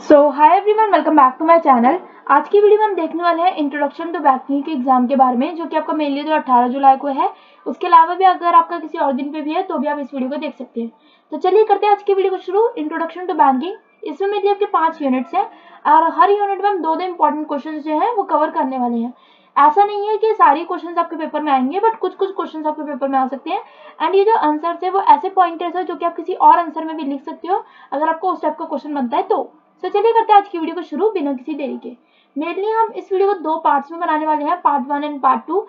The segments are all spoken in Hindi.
So hi everyone, welcome back to my channel. आज की वीडियो में हम देखने वाले हैं इंट्रोडक्शन टू बैंकिंग के एग्जाम के बारे में, जो कि आपका मेनली जो 18 जुलाई को है। उसके अलावा भी अगर आपका किसी और दिन पे भी है तो भी आप इस वीडियो को देख सकते हैं। तो चलिए करते हैं आज की वीडियो को शुरू। इंट्रोडक्शन टू बैंकिंग, इसमें मेनली आपके 5 यूनिट्स हैं और हर यूनिट में हम दो इंपॉर्टेंट क्वेश्चन जो है वो कवर करने वाले हैं। ऐसा नहीं है कि सारी क्वेश्चंस आपके पेपर में आएंगे, बट कुछ कुछ क्वेश्चंस आपके पेपर में आ सकते हैं। एंड ये जो आंसर्स है वो ऐसे पॉइंटर्स है जो कि आप किसी और आंसर में भी लिख सकते हो अगर आपको उस टाइप का क्वेश्चन बनता है तो। चलिए करते हैं आज की वीडियो को शुरू बिना किसी देरी के। मेनली हम इस वीडियो को दो पार्ट्स में बनाने वाले हैं, part 1 and part 2।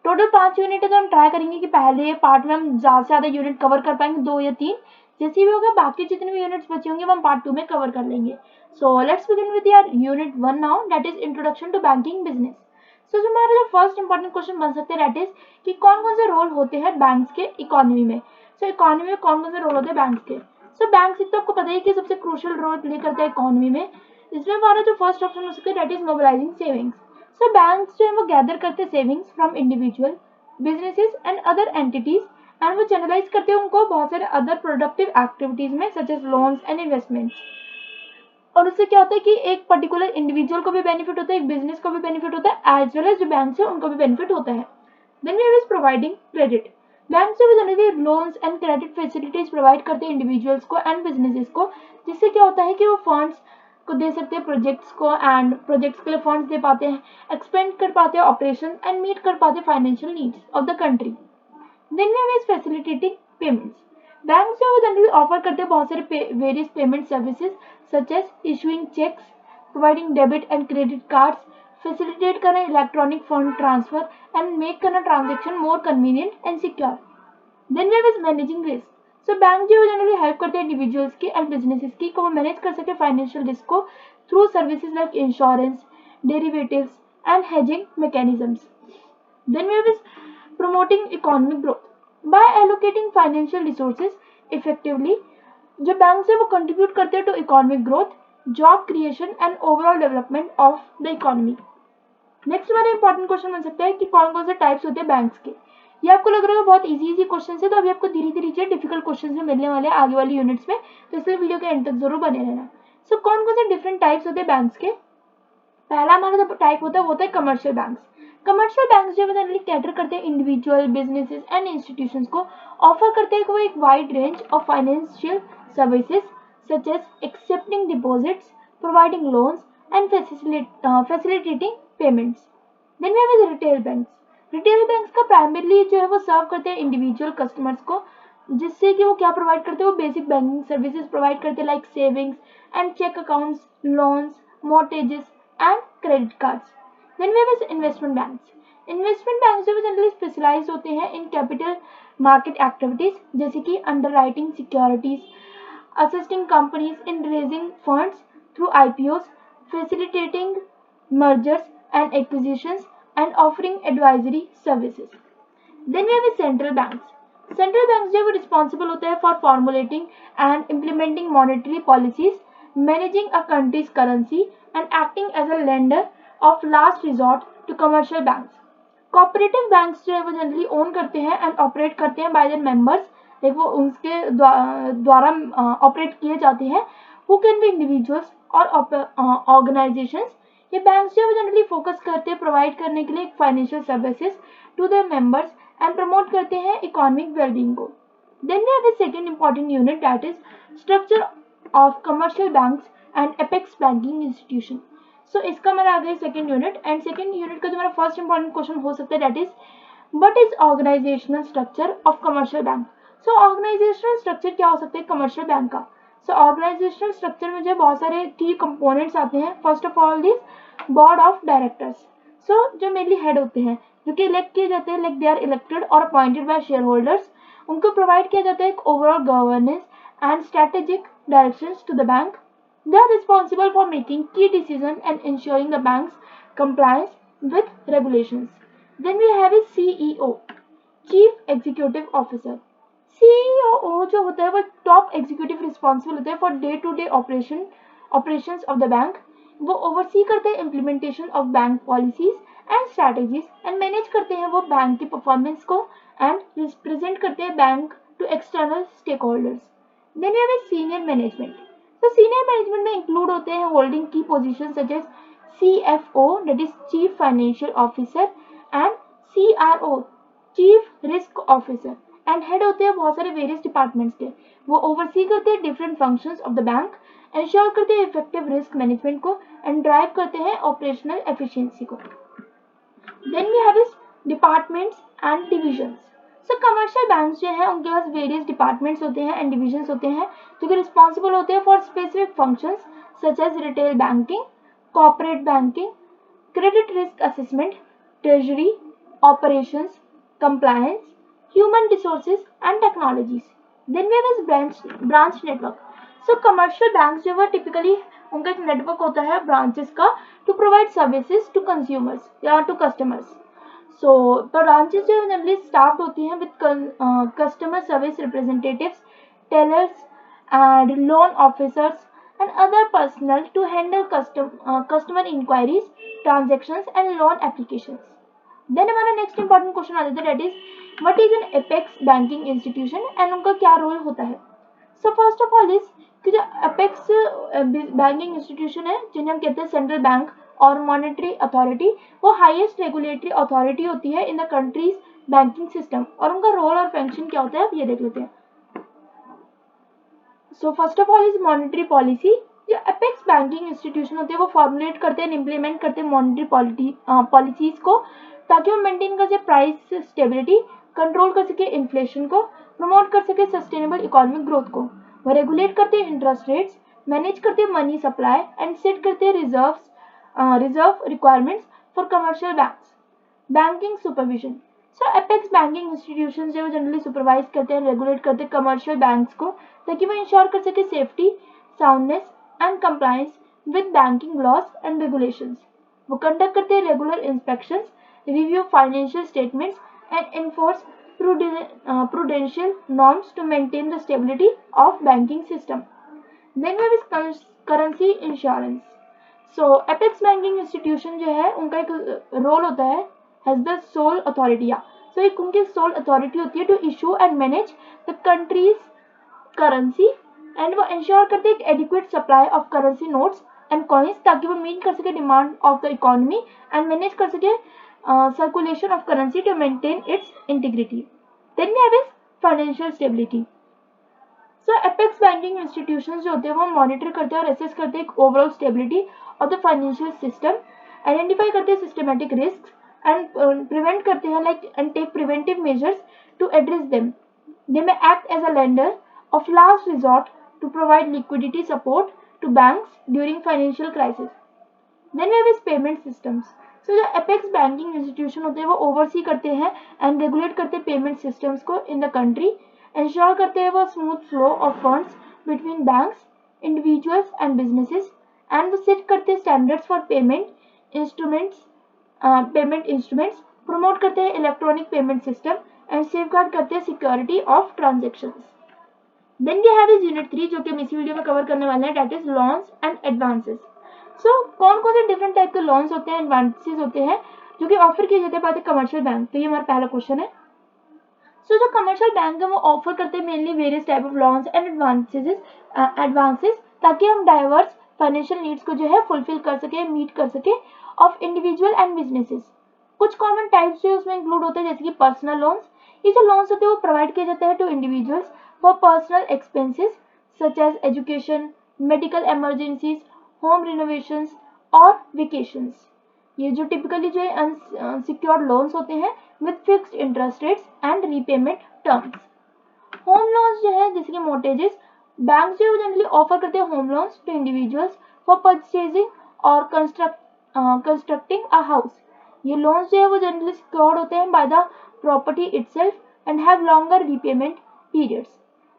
Total 5 unit है, तो हम ट्राई करेंगे कि पहले पार्ट में हम ज्यादा से ज्यादा यूनिट कवर कर पाएंगे, 2 या 3। जैसे भी होगा बाकी जितने भी यूनिट्स बचे होंगे वो हम पार्ट 2 में कवर कर लेंगे। So let's begin with your unit 1 now, that is introduction to banking business. So जो हमारा जो फर्स्ट इंपॉर्टेंट क्वेश्चन बन सकते हैं दैट इज कि कौन कौन से रोल होते हैं बैंक्स के इकोनॉमी में। सो इकोनॉमी में कौन कौन से रोल होते हैं बैंक्स के। सो बैंक्स एक तो आपको पता ही कि सबसे क्रूशियल रोल प्ले करते हैं इकोनॉमी में। इसमें हमारा जो फर्स्ट ऑप्शन हो सकता है that is mobilising savings. So banks जो है वो गैदर करते हैं savings from individual, businesses and other entities, and वो चैनलाइज करते हैं उनको बहुत सारे अदर प्रोडक्टिव एक्टिविटीज में such as loans and investments. और उससे क्या होता है कि एक पर्टिकुलर इंडिविजुअल को भी बेनिफिट होता है, एक बिजनेस को भी बेनिफिट होता है, एज वेल एज जो बैंक है उनको भी बेनिफिट होता है। Then we is providing credit. Bank से भी generally loans and credit facilities provide करते हैं इंडिविजुअल्स को एंड बिजनेसेस को, जिससे क्या होता है कि वो फंड्स को दे सकते हैं प्रोजेक्ट्स को, एंड प्रोजेक्ट्स के लिए फंड्स दे पाते हैं, एक्सपेंड कर पाते हैं ऑपरेशन एंड मीट कर पाते हैं financial needs of the country. Then we is facilitating payments. Bank जो जनरली ऑफर करते हैं बहुत सारे various payment services such as issuing cheques, providing debit and credit cards, facilitate करना electronic fund transfer and make करना transaction more convenient and secure. Then we is managing risk. So bank जो जनरली हेल्प करते हैं इंडिविजुअल्स की एंड बिजनेसेस की को वो मैनेज कर सके फाइनेंशियल रिस्क को through services like insurance, derivatives and hedging mechanisms. Then we have is promoting economic growth by allocating financial resources effectively। जो बैंक है वो कंट्रीब्यूट करते हैं to economic growth, job creation and overall development of the economy. Next हमारा इंपॉर्टेंट क्वेश्चन बन सकता है कि कौन कौन से टाइप्स होते हैं बैंक्स के। ये आपको लग रहा है बहुत इजी क्वेश्चन है, तो अभी आपको धीरे धीरे डिफिकल्ट क्वेश्चन भी मिलने वाले हैं आगे वाली यूनिट्स में, तो इसलिए वीडियो के एंड तक जरूर बने रहना। सो कौन कौन से डिफरेंट टाइप्स होते हैं बैंक्स के। पहला हमारा जो टाइप होता है वो होता है कमर्शियल बैंक्स। कमर्शियल बैंक्स जो जनरली कैटर करते हैं इंडिविजुअल, बिजनेसेस एंड इंस्टीट्यूशंस को, ऑफर करते हैं वो एक wide range of financial services such as accepting deposits, providing loans and facilitating payments. Then we have retail banks. Retail banks का प्राइमरीली जो है वो सर्व करते हैं इंडिविजुअल कस्टमर्स को, जिससे कि वो क्या प्रोवाइड करते हैं, वो बेसिक बैंकिंग सर्विसेज प्रोवाइड करते हैं like savings and check accounts, loans, mortgages and credit cards. Then we have investment banks. Investment bank जो जनरली स्पेशलाइज होते हैं इन कैपिटल मार्केट एक्टिविटीज, जैसे कि underwriting securities, assisting companies in raising funds through IPOs, facilitating mergers and acquisitions and offering advisory services. Then we have central banks. Central banks जो है वो रिस्पॉन्सिबल होते हैं for formulating and implementing monetary policies, managing a country's currency and acting as a lender of last resort to commercial banks. Cooperative banks जो है वो जनरली ओन करते हैं एंड ऑपरेट करते हैं बाय द मेंबर्स, लाइक वो उनके द्वारा ऑपरेट किए जाते हैं, हु कैन बी इंडिविजुअल्स और ऑर्गेनाइजेशंस। ये बैंक्स जो है वो जनरली फोकस करते हैं प्रोवाइड करने के लिए financial services to the members and promote करते हैं इकोनॉमिक वेलबींग को। Then we have the second important unit that is structure of commercial banks and apex banking institution. So इसका हमारा आ गया second unit, and second unit का जो हमारा फर्स्ट इंपॉर्टेंट क्वेश्चन हो सकता है that is what is organisational structure of commercial bank. So organisational structure क्या हो सकता है कमर्शियल बैंक का। सो ऑर्गेनाइजेशनल स्ट्रक्चर में जो बहुत सारे की कंपोनेंट्स आते हैं। First of all this board of directors. So जो मेनली हेड होते हैं जो कि इलेक्ट किए जाते हैं, लाइक दे आर इलेक्टेड और अपॉइंटेड बाय शेयर होल्डर्स, उनको प्रोवाइड किया जाता है एक overall governance and strategic directions to the bank. They are responsible for making key decisions and ensuring the bank's compliance with regulations. Then we have a CEO, Chief Executive Officer. CEO जो होता है वो टॉप एग्जीक्यूटिव रिस्पॉन्सिबल होता है for day to day operations of the bank। वो ओवरसी करते हैं implementation of bank policies and strategies, and manage करते हैं वो बैंक की परफॉर्मेंस को एंड रिप्रेजेंट करते हैं bank to external stakeholders. Then we have a senior management. तो सीनियर मैनेजमेंट में इंक्लूड होते हैं होल्डिंग की position such as CFO that is chief financial officer and CRO chief risk officer and head होते हैं बहुत सारे वेरियस डिपार्टमेंट्स के। वो ओवरसी करते हैं different functions of the bank, ensure करते हैं इफेक्टिव रिस्क मैनेजमेंट को एंड ड्राइव करते हैं ऑपरेशनल एफिशिएंसी को। Then we have is departments and divisions. So commercial banks जो है उनके पास वेरियस डिपार्टमेंट्स होते हैं एंड डिविजन्स होते हैं जो कि रिस्पॉन्सिबल होते हैं for specific functions such as retail banking, corporate banking, credit risk assessment, treasury, operations, compliance, human resources and technologies. Then we have branch network. So commercial banks जो है typically उनका एक नेटवर्क होता है ब्रांचेस का to provide services to consumers या टू कस्टमर्स। सो ब्रांचेस जो जनरली स्टाफ होती हैं with customer service representatives, tellers and loan officers and other personnel to handle customer inquiries, transactions and loan applications. Then हमारा नेक्स्ट इंपॉर्टेंट क्वेश्चन आ जाता है that is what is an apex banking institution and उनका क्या रोल होता है। सो फर्स्ट ऑफ ऑल इज कि जो एपेक्स बैंकिंग इंस्टीट्यूशन है जिन्हें हम कहते हैं सेंट्रल बैंक और मॉनेटरी अथॉरिटी, वो हाईएस्ट रेगुलेटरी अथॉरिटी होती है in the countries banking system और उनका रोल और फंक्शन क्या होता है अब ये देख लेते हैं। सो first of all is monetary policy. जो एपेक्स बैंकिंग इंस्टीट्यूशन होते हैं वो फॉर्मुलेट करते हैं, इम्प्लीमेंट करते हैं मॉनेटरी पॉलिसीज को ताकि वो मेंटेन कर सके प्राइस स्टेबिलिटी, कंट्रोल कर सके इन्फ्लेशन को, प्रमोट कर सके सस्टेनेबल इकोनॉमिक ग्रोथ को। वो रेगुलेट करते हैं इंटरेस्ट रेट्स, मैनेज करते हैं मनी सप्लाई एंड सेट करते हैं reserve requirements for commercial banks. Banking supervision. So apex banking institution जो जनरली सुपरवाइज करते हैं, रेगुलेट करते हैं कमर्शियल बैंक्स को ताकि वो इंश्योर कर सके safety, soundness and compliance with banking laws and regulations. वो कंडक्ट करते हैं regular inspections, review financial statements and enforce prudential norms to maintain the stability of banking system. Then we have currency insurance. So apex banking institution जो है उनका एक रोल होता है has the sole authority, so एक उनकी sole authority होती है to issue and manage the country's currency and वो ensure करते हैं एक adequate supply of currency notes and coins ताकि वो meet कर सके demand of the economy and manage कर सके circulation of currency to maintain its integrity. Then we have is financial stability. So apex banking institutions जो होते हैं वो मॉनिटर करते हैं और असेस करते हैं overall stability of the financial system, identify करते हैं सिस्टमैटिक रिस्क एंड प्रिवेंट करते हैं and take preventive measures to address them. They may act as a lender of last resort to provide liquidity support to banks during financial crisis. Then we have is payment systems. So जो एपेक्स बैंकिंग इंस्टीट्यूशन होते हैं वो ओवरसी करते हैं एंड रेगुलेट करते हैं पेमेंट सिस्टम्स को इन द कंट्री, इंश्योर करते हैं वो smooth flow of funds between banks, individuals and businesses and वो सेट करते हैं standards for payment instruments, promote करते हैं electronic payment system and safeguard करते हैं security of transactions. Then we have is unit 3 जो कि हम इसी वीडियो में कवर करने वाले हैं, that is loans and advances. So कौन कौन से डिफरेंट टाइप के लोन्स होते हैं, एडवांसेस होते हैं जो कि ऑफर किए जाते हैं बात है कमर्शियल बैंक। तो ये हमारा पहला क्वेश्चन है। सो जो कमर्शियल बैंक है वो ऑफर करते हैं mainly various type of loans and advances ताकि हम डाइवर्स फाइनेंशियल नीड्स को जो है फुलफिल कर सके, मीट कर सके ऑफ इंडिविजुअल एंड बिजनेसेस। कुछ कॉमन टाइप्स जो उसमें इंक्लूड होते हैं जैसे कि पर्सनल लोन्स। ये जो लोन्स होते हैं वो प्रोवाइड किए जाते हैं to individuals for personal expenses such as education, medical emergencies, home renovations और वेकेशंस। ये जो टिपिकली जो अनसिक्योर्ड लोन्स होते हैं with fixed interest rates and repayment terms. Home loans जो है जैसे कि मोर्टेजेस, बैंक जो जनरली ऑफर करते हैं home loans to individuals for purchasing और कंस्ट्रक्टिंग अ हाउस। ये लोन्स जो है वो जनरली सिक्योर्ड होते हैं by the property itself and have longer repayment periods.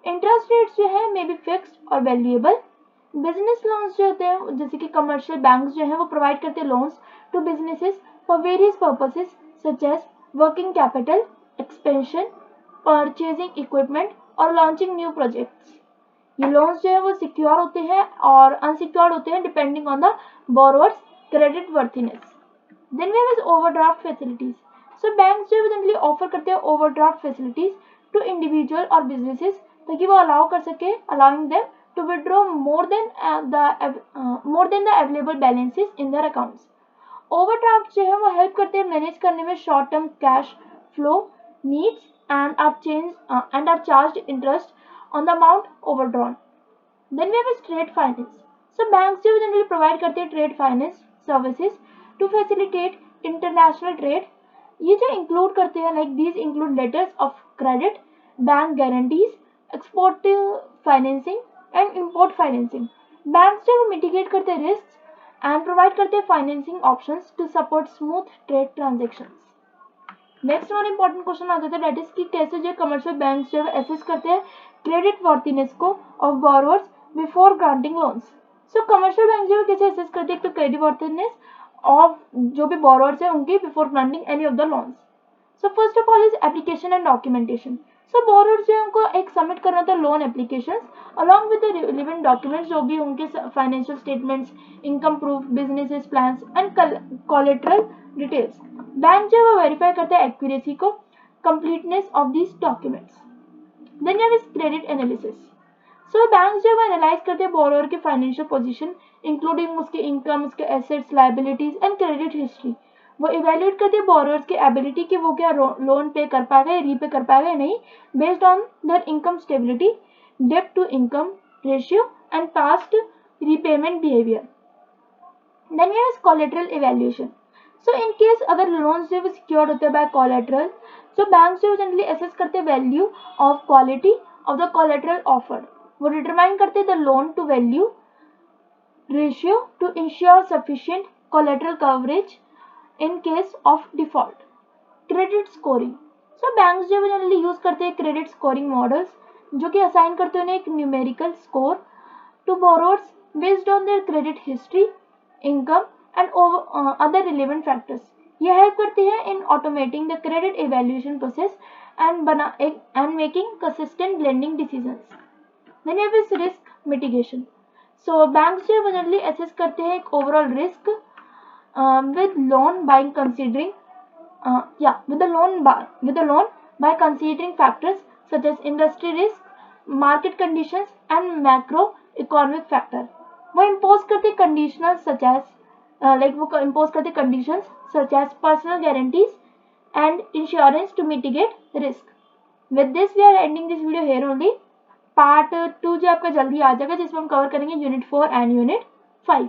Interest rates जो है मे बी फिक्स्ड और वैल्यूएबल। बिजनेस लोन्स जो होते हैं जैसे कि कमर्शियल बैंक्स जो है वो प्रोवाइड करते हैं loans to businesses for various purposes such as working capital, expansion, purchasing equipment और लॉन्चिंग न्यू प्रोजेक्ट्स। ये लोन्स जो है वो सिक्योर होते हैं और अनसिक्योर्ड होते हैं depending on the borrower's creditworthiness. Then we have overdraft facilities. So banks जो है जनरली ऑफर करते हैं ओवरड्राफ्ट फैसिलिटीज टू इंडिविजुअल और बिजनेसेस ताकि वो allowing them to withdraw more than the available balances in their accounts. Overdraft जो है वो हेल्प करते हैं मैनेज करने में short term cash flow needs and are charged interest on the amount overdrawn. Then we have trade finance. So banks जो generally provide करते हैं trade finance services to facilitate international trade. ये जो include करते हैं like these include letters of credit, bank guarantees, export financing and import financing. Banks जो mitigate करते हैं risks and provide करते हैं financing options to support smooth trade transactions. Next और इंपॉर्टेंट क्वेश्चन आ जाता है दैट इज कि कैसे जो कमर्शियल बैंक जो है एसेस करते हैं क्रेडिट वर्थीनेस को of borrowers before granting loans. So commercial bank जो है कैसे एसेस करते हैं तो क्रेडिट वर्थीनेस ऑफ जो भी बोरोवर्स है उनकी before granting any of the loans. So first of all is application and documentation. So borrowers जो है उनको एक सबमिट करना था loan application along with the relevant documents जो भी उनके financial statements, income proof, business plans and collateral details. Bank जो है वो वेरीफाई करते हैं एक्यूरेसी को, completeness of these documents. Then there is credit analysis. So bank जो है वो एनालाइज करते हैं बोरोवर की फाइनेंशियल पोजीशन इंक्लूडिंग उसके इनकम, उसके assets, liabilities and credit history. वो इवेल्युएट करते हैं बोरोवर्स की एबिलिटी कि वो क्या लोन पे कर पाएगा या रीपे कर पाएगा या नहीं based on their income stability, debt to income ratio and past repayment behaviour. Then there is collateral evaluation. So in case अगर लोन्स जो है सिक्योर्ड होते हैं बाय कोलेटरल, सो बैंक जो जनरली एसेस करते हैं value of quality of the collateral offered. वो डिटरमाइन करते हैं the loan to value ratio to ensure sufficient collateral coverage in case of default. Credit scoring. So banks जो जनरली यूज करते हैं क्रेडिट स्कोरिंग मॉडल्स जो कि असाइन करते हैं एक numerical score to borrowers based on their credit history, income and other relevant factors. ये हेल्प करती है in automating the credit evaluation process and making consistent lending decisions. Then you have risk mitigation. So banks जो generally assess करते हैं एक overall risk with the loan by considering factors such as industry risk, market conditions and macroeconomic factor. वो impose करते हैं conditional such as वो impose करते conditions such as personal guarantees and insurance to mitigate risk. With this we are ending this video here only. Part 2 जो आपका जल्दी आ जाएगा जिसमें हम कवर करेंगे unit 4 and unit 5.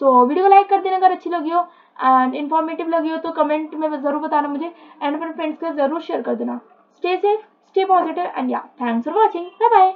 So video को लाइक कर देना अगर अच्छी लगी हो एंड इन्फॉर्मेटिव लगी हो तो कमेंट में जरूर बताना मुझे एंड अपने फ्रेंड्स के साथ जरूर शेयर कर देना. Stay safe, stay positive and yeah thanks for watching. Bye bye.